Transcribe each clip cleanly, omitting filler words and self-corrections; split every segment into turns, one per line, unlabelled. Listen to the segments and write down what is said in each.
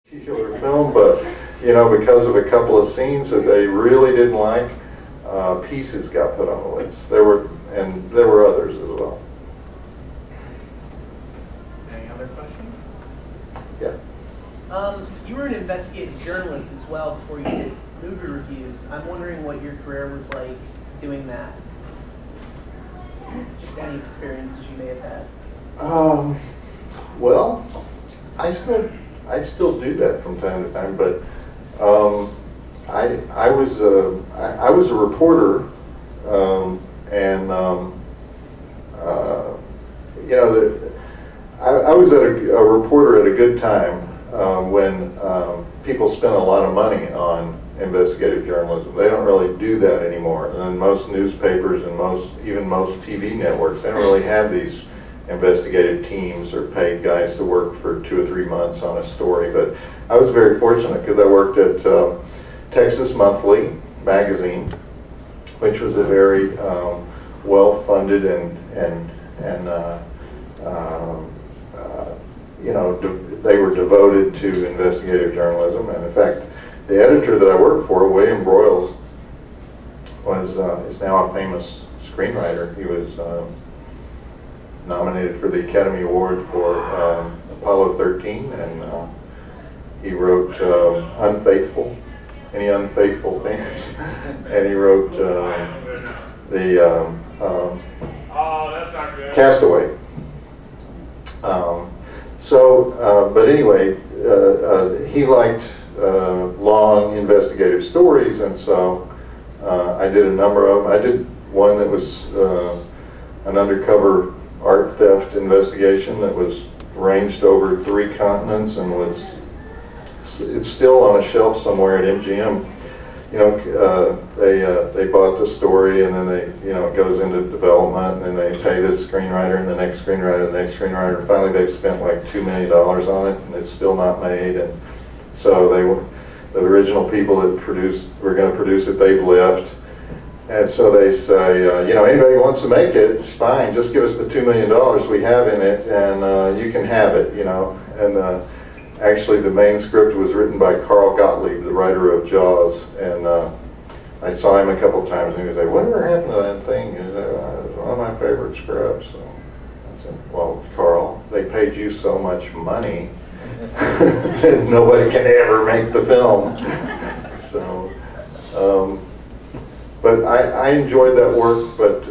particular film, but you know, because of a couple of scenes that they really didn't like, pieces got put on the list. There were others as well.
Any other questions?
Yeah.
You were an investigative journalist as well before you did movie reviews. I'm wondering what your career was like doing that. Just any experiences you may have had.
Well, I still do that from time to time, but I was a reporter, and you know, I was a reporter at a good time when people spent a lot of money on investigative journalism. They don't really do that anymore, and most newspapers and even most TV networks, they don't really have these investigative teams or paid guys to work for 2 or 3 months on a story. But I was very fortunate because I worked at Texas Monthly magazine, which was a very well-funded and you know, they were devoted to investigative journalism. And in fact, the editor that I worked for, William Broyles, is now a famous screenwriter. He was nominated for the Academy Award for Apollo 13, and he wrote Unfaithful, Any Unfaithful Things, and he wrote Castaway. But anyway, he liked long investigative stories, and so I did a number of them. I did one that was an undercover art theft investigation that was ranged over 3 continents, and it's still on a shelf somewhere at MGM. You know, they bought the story, and then it goes into development, and then they pay this screenwriter and the next screenwriter and the next screenwriter, and finally they've spent like $2 million on it, and it's still not made. And so the original people that were going to produce it, they've left. And so they say, you know, anybody who wants to make it, it's fine, just give us the $2 million we have in it, and you can have it, you know. And actually, the main script was written by Carl Gottlieb, the writer of Jaws, and I saw him a couple times, and he was like, "Whatever happened to that thing?" He said, "It's one of my favorite scripts." So I said, "Well, Carl, they paid you so much money that nobody can ever make the film." So, but I enjoyed that work, but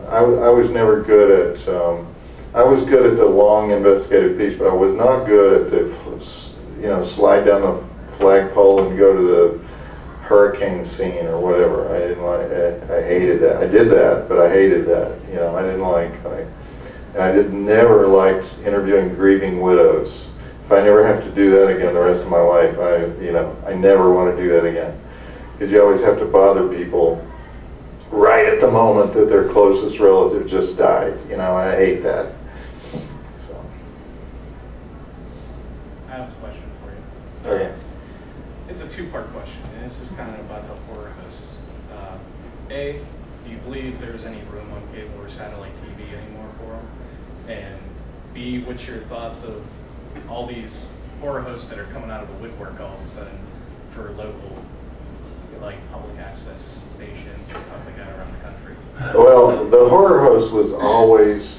I was never good at. I was good at the long investigative piece, but I was not good at the, you know, slide down the flagpole and go to the hurricane scene or whatever. I didn't like. I hated that. I did that, but I hated that. You know, I didn't like. And I never liked interviewing grieving widows. If I never have to do that again the rest of my life, I never want to do that again, because you always have to bother people right at the moment that their closest relative just died. You know, I hate that. So.
I have a question for you.
Okay.
It's a 2-part question, and this is kind of about the horror hosts. A, do you believe there's any room on cable or satellite TV anymore for them? And B, what's your thoughts of all these horror hosts that are coming out of the woodwork all of a sudden for local, like, public access stations and stuff like that around the country?
Well, the horror host was always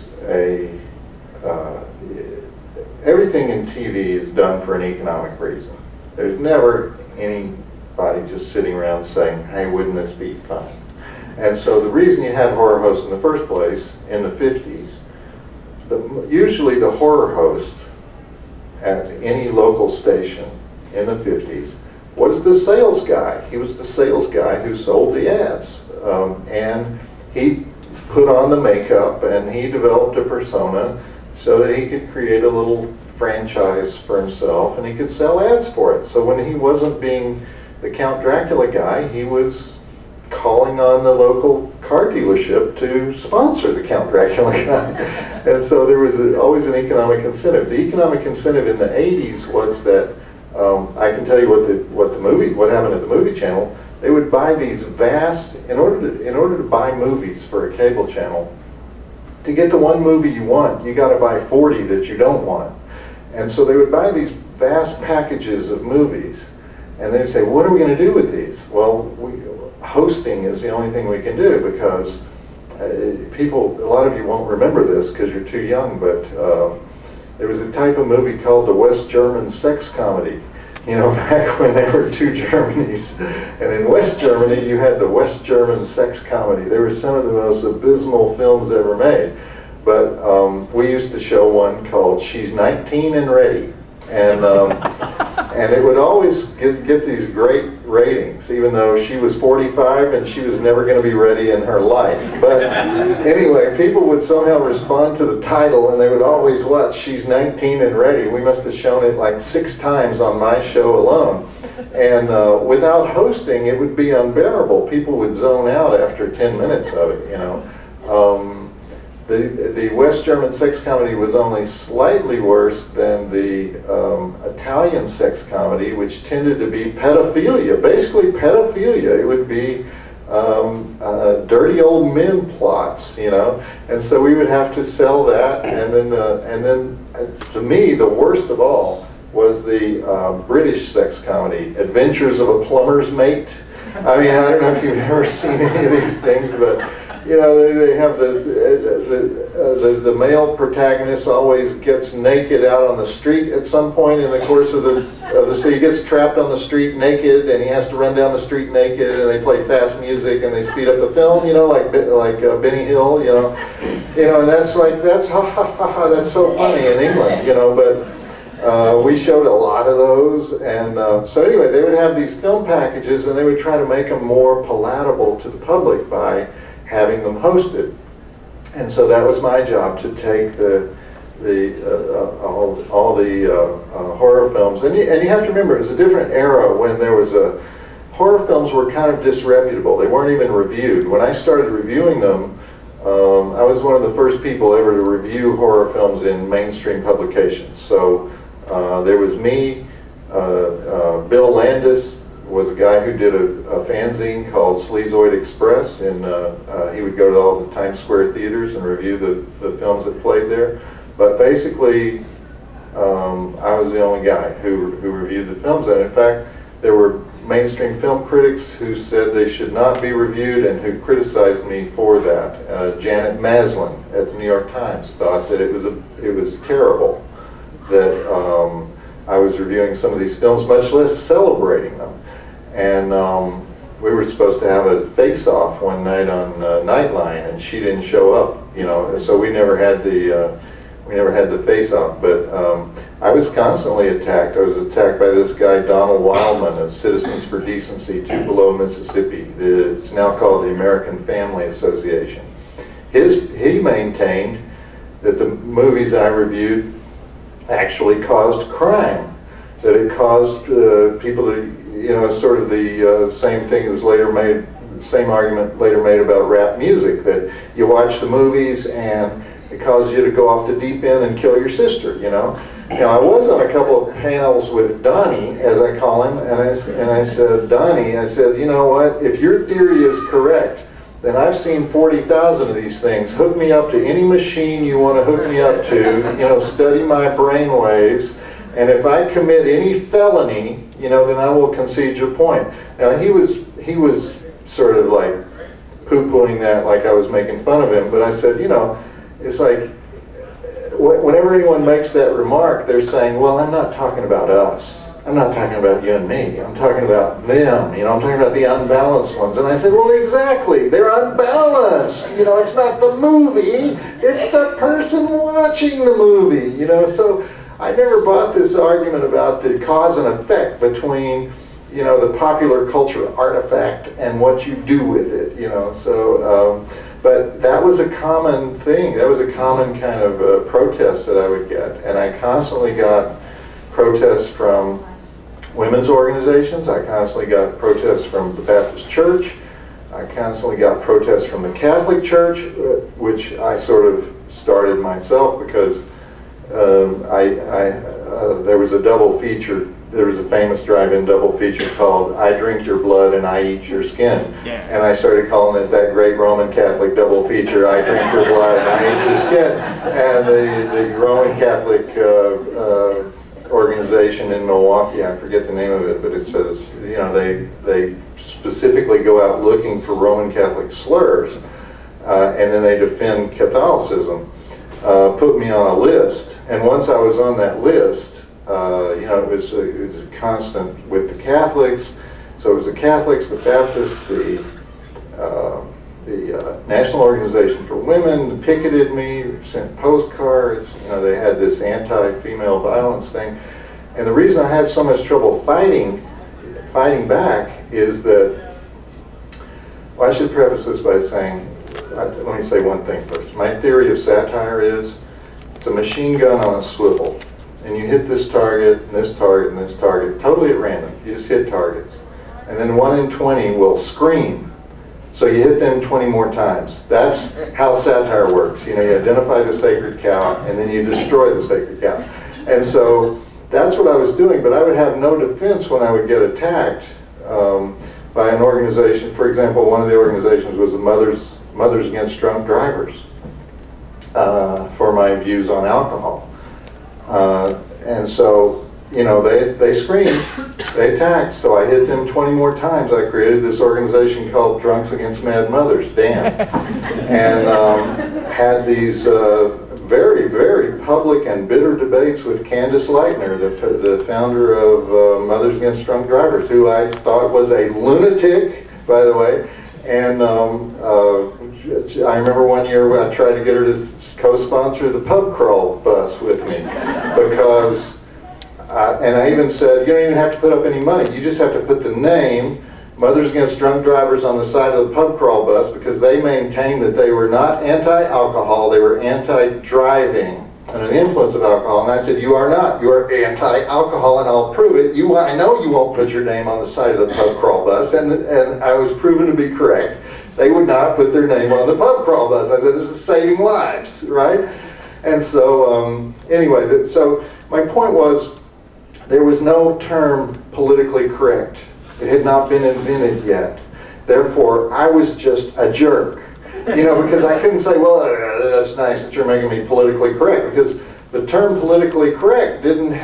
everything in TV is done for an economic reason. There's never anybody just sitting around saying, "Hey, wouldn't this be fun?" And so the reason you had horror hosts in the first place in the 50s, usually the horror host at any local station in the 50s was the sales guy. He was the sales guy who sold the ads. And he put on the makeup, and he developed a persona so that he could create a little franchise for himself, and he could sell ads for it. So when he wasn't being the Count Dracula guy, he was calling on the local car dealership to sponsor the Count Dracula guy. And so there was always an economic incentive. The economic incentive in the 80s was that I can tell you what happened at the movie channel. They would buy these vast, in order to buy movies for a cable channel, to get the one movie you want, you got to buy 40 that you don't want. And so they would buy these vast packages of movies. And they'd say, what are we going to do with these? Well, hosting is the only thing we can do, because people, a lot of you won't remember this because you're too young, but there was a type of movie called the West German sex comedy. You know, back when there were two Germanys. And in West Germany, you had the West German sex comedy. They were some of the most abysmal films ever made. But we used to show one called She's 19 and Ready. And it would always get these great ratings, even though she was 45 and she was never going to be ready in her life. But anyway, people would somehow respond to the title, and they would always watch She's 19 and Ready. We must have shown it like 6 times on my show alone. And without hosting, it would be unbearable. People would zone out after 10 minutes of it, you know. The West German sex comedy was only slightly worse than the Italian sex comedy, which tended to be pedophilia, basically pedophilia. It would be dirty old men plots, you know, and so we would have to sell that. And then to me, the worst of all was the British sex comedy, Adventures of a Plumber's Mate. I mean, I don't know if you've ever seen any of these things, but you know, they have the male protagonist always gets naked out on the street at some point in the course of the so he gets trapped on the street naked, and he has to run down the street naked, and they play fast music and they speed up the film, you know, like Benny Hill, you know, and that's ha ha ha ha, that's so funny in England, you know, but we showed a lot of those, and so anyway, they would have these film packages, and they would try to make them more palatable to the public by having them hosted. And so that was my job, to take all the horror films. And you have to remember, it was a different era when there was horror films were kind of disreputable. They weren't even reviewed. When I started reviewing them, I was one of the first people ever to review horror films in mainstream publications. So there was me, Bill Landis was a guy who did a fanzine called Sleazoid Express, and he would go to all the Times Square theaters and review the films that played there. But basically, I was the only guy who reviewed the films, and in fact, there were mainstream film critics who said they should not be reviewed and who criticized me for that. Janet Maslin at the New York Times thought that it was terrible that I was reviewing some of these films, much less celebrating them. And we were supposed to have a face-off one night on Nightline, and she didn't show up, you know. So we never had the face-off. But I was constantly attacked. I was attacked by this guy Donald Wildman of Citizens for Decency, Tupelo, Mississippi. It's now called the American Family Association. He maintained that the movies I reviewed actually caused crime, that it caused people to, you know, sort of the same thing that was later made, the same argument later made about rap music, that you watch the movies and it causes you to go off the deep end and kill your sister, you know. Now, I was on a couple of panels with Donnie, as I call him, and I said, Donnie, I said, you know what, if your theory is correct, then I've seen 40,000 of these things. Hook me up to any machine you want to hook me up to, you know, study my brain waves, and if I commit any felony, you know, then I will concede your point. Now, he was sort of like poo-pooing that like I was making fun of him, but I said, you know, it's like, whenever anyone makes that remark, they're saying, well, I'm not talking about us. I'm not talking about you and me. I'm talking about them. You know, I'm talking about the unbalanced ones. And I said, well, exactly. They're unbalanced. You know, it's not the movie. It's the person watching the movie. You know, so I never bought this argument about the cause and effect between, you know, the popular culture artifact and what you do with it. You know, so. But that was a common thing. That was a common kind of protest that I would get. And I constantly got protests from women's organizations. I constantly got protests from the Baptist Church. I constantly got protests from the Catholic Church, which I sort of started myself because there was a double feature. There was a famous drive-in double feature called I Drink Your Blood and I Eat Your Skin. Yeah. And I started calling it that great Roman Catholic double feature, I Drink Your Blood and I Eat Your Skin. And the Roman Catholic organization in Milwaukee. I forget the name of it, but it says, you know, they specifically go out looking for Roman Catholic slurs, and then they defend Catholicism. Put me on a list, and once I was on that list, you know, it was a constant with the Catholics. So it was the Catholics, the Baptists, the National Organization for Women picketed me, sent postcards. You know, they had this anti-female violence thing, and the reason I had so much trouble fighting back is that, well, I should preface this by saying, let me say one thing first. My theory of satire is it's a machine gun on a swivel, and you hit this target and this target and this target totally at random. You just hit targets, and then 1 in 20 will scream. So you hit them 20 more times. That's how satire works. You know, you identify the sacred cow, and then you destroy the sacred cow. And so that's what I was doing, but I would have no defense when I would get attacked by an organization. For example, one of the organizations was the Mothers Against Drunk Drivers, for my views on alcohol. And so, you know, they screamed, they attacked, so I hit them 20 more times. I created this organization called Drunks Against Mad Mothers, DAM, and had these very, very public and bitter debates with Candace Leitner, the founder of Mothers Against Drunk Drivers, who I thought was a lunatic, by the way. And I remember one year when I tried to get her to co-sponsor the pub crawl bus with me, because and I even said, you don't even have to put up any money. You just have to put the name Mothers Against Drunk Drivers on the side of the pub crawl bus, because they maintained that they were not anti-alcohol, they were anti-driving under the influence of alcohol. And I said, you are not. You are anti-alcohol, and I'll prove it. I know you won't put your name on the side of the pub crawl bus, and I was proven to be correct. They would not put their name on the pub crawl bus. I said, this is saving lives, right? And so, anyway, so my point was, there was no term politically correct. It had not been invented yet. Therefore, I was just a jerk. You know, because I couldn't say, well, that's nice that you're making me politically correct, because the term politically correct didn't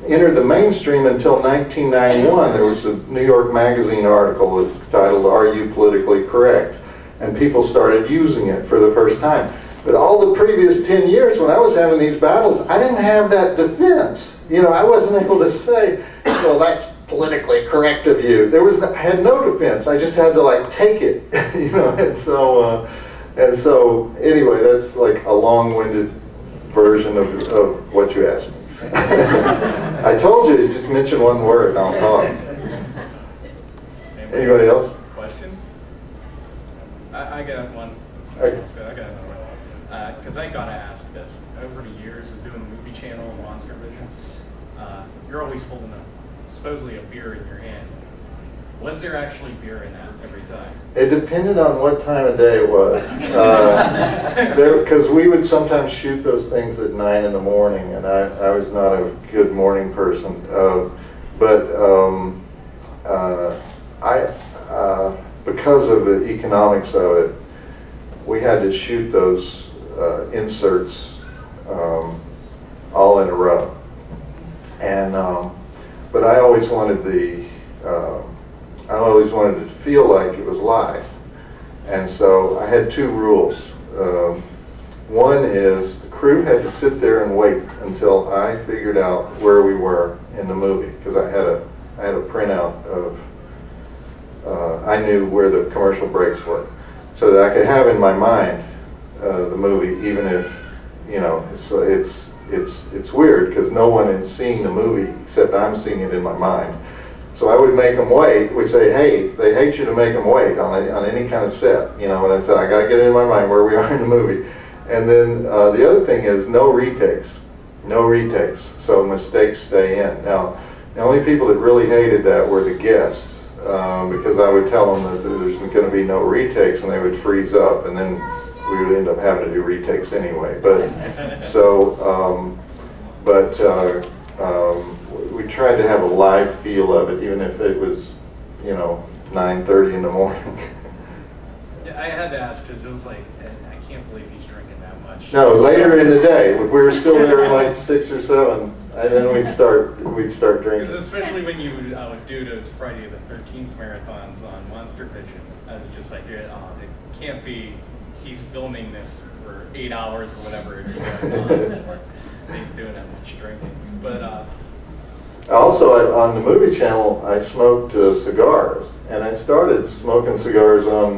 enter the mainstream until 1991. There was a New York Magazine article titled, "Are You Politically Correct?" And people started using it for the first time. But all the previous 10 years when I was having these battles, I didn't have that defense. You know, I wasn't able to say, well, that's politically correct of you. I had no defense. I just had to like take it, you know. And so anyway, that's like a long-winded version of what you asked me. I told you to just mention one word and I'll talk. Anybody else?
Questions? I got one.
Okay.
I got another one. Because I gotta ask this. Over the years of doing Movie Channel and Monster Vision, you're always holding supposedly a beer in your hand. Was there actually beer in that every time?
It depended on what time of day it was. Because we would sometimes shoot those things at 9 in the morning, and I was not a good morning person. Because of the economics of it, we had to shoot those inserts all in a row. And but I always wanted it to feel like it was live. And so I had two rules. One is the crew had to sit there and wait until I figured out where we were in the movie, because I had a printout of I knew where the commercial breaks were, so that I could have in my mind the movie, even if, you know, it's weird because no one is seeing the movie except I'm seeing it in my mind. So I would make them wait. We'd say, hey, they hate you to make them wait on any kind of set, you know. And I said, I got to get it in my mind where we are in the movie. And then the other thing is no retakes. No retakes. So mistakes stay in. Now, the only people that really hated that were the guests, because I would tell them that there's going to be no retakes, and they would freeze up, and then we would end up having to do retakes anyway. But we tried to have a live feel of it, even if it was, you know, 9:30 in the morning.
Yeah, I had to ask because it was like, I can't believe he's drinking that much.
No, later in the day, if we were still there like 6 or 7, And then we'd start
Because
drinking.
especially when you would do those Friday the 13th marathons on Monster Vision, I was just like, it can't be, he's filming this for 8 hours or whatever it is going on, and he's doing that much drinking. But
Also, on the movie channel, I smoked cigars, and I started smoking cigars on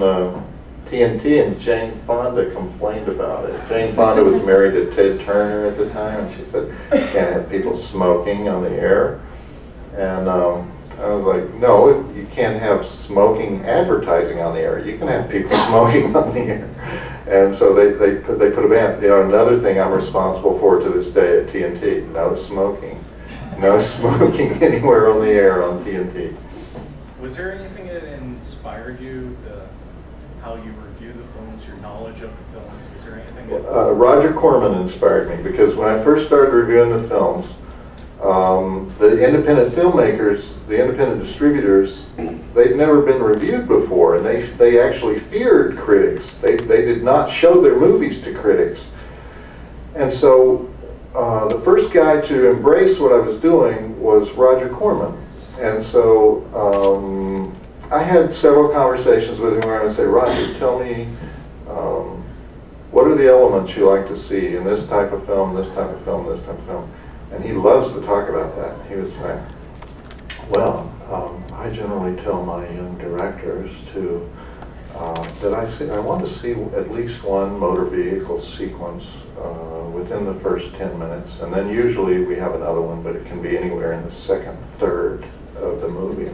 TNT, and Jane Fonda complained about it. Jane Fonda was married to Ted Turner at the time, and she said, "You can't have people smoking on the air." And I was like, "No, you can't have smoking advertising on the air. You can have people smoking on the air." And so they put a ban. You know, another thing I'm responsible for to this day at TNT: no smoking. No smoking anywhere on the air on TNT.
was there anything that inspired you, how you review the films, your knowledge of the films? Was there anything that...
Roger Corman inspired me, because when I first started reviewing the films, the independent filmmakers, the independent distributors, they'd never been reviewed before, and they actually feared critics. They did not show their movies to critics. And so the first guy to embrace what I was doing was Roger Corman. And so I had several conversations with him where I would say, "Roger, tell me, what are the elements you like to see in this type of film, this type of film, this type of film?" And he loves to talk about that. He would say, "Well, I generally tell my young directors that I want to see at least one motor vehicle sequence within the first 10 minutes, and then usually we have another one, but it can be anywhere in the second third of the movie.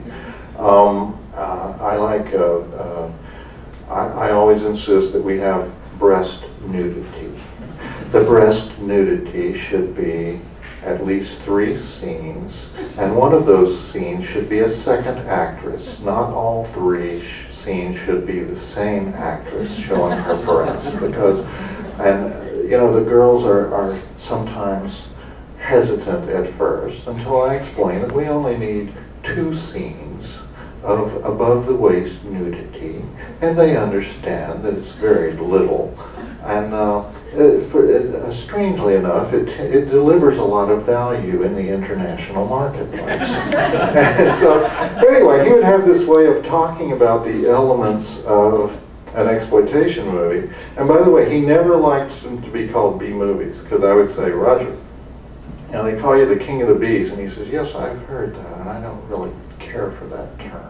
I always insist that we have breast nudity. The breast nudity should be at least 3 scenes, and one of those scenes should be a second actress. Not all 3 scenes should be the same actress showing her breast, because, and you know, the girls are sometimes hesitant at first until I explain that we only need 2 scenes of above the waist nudity, and they understand that it's very little. And strangely enough, it delivers a lot of value in the international marketplace. And so, anyway, he would have this way of talking about the elements of an exploitation movie. And by the way, he never liked them to be called B movies, because I would say, "Roger, you know, they call you the king of the Bs," and he says, "Yes, I've heard that, and I don't really care for that term."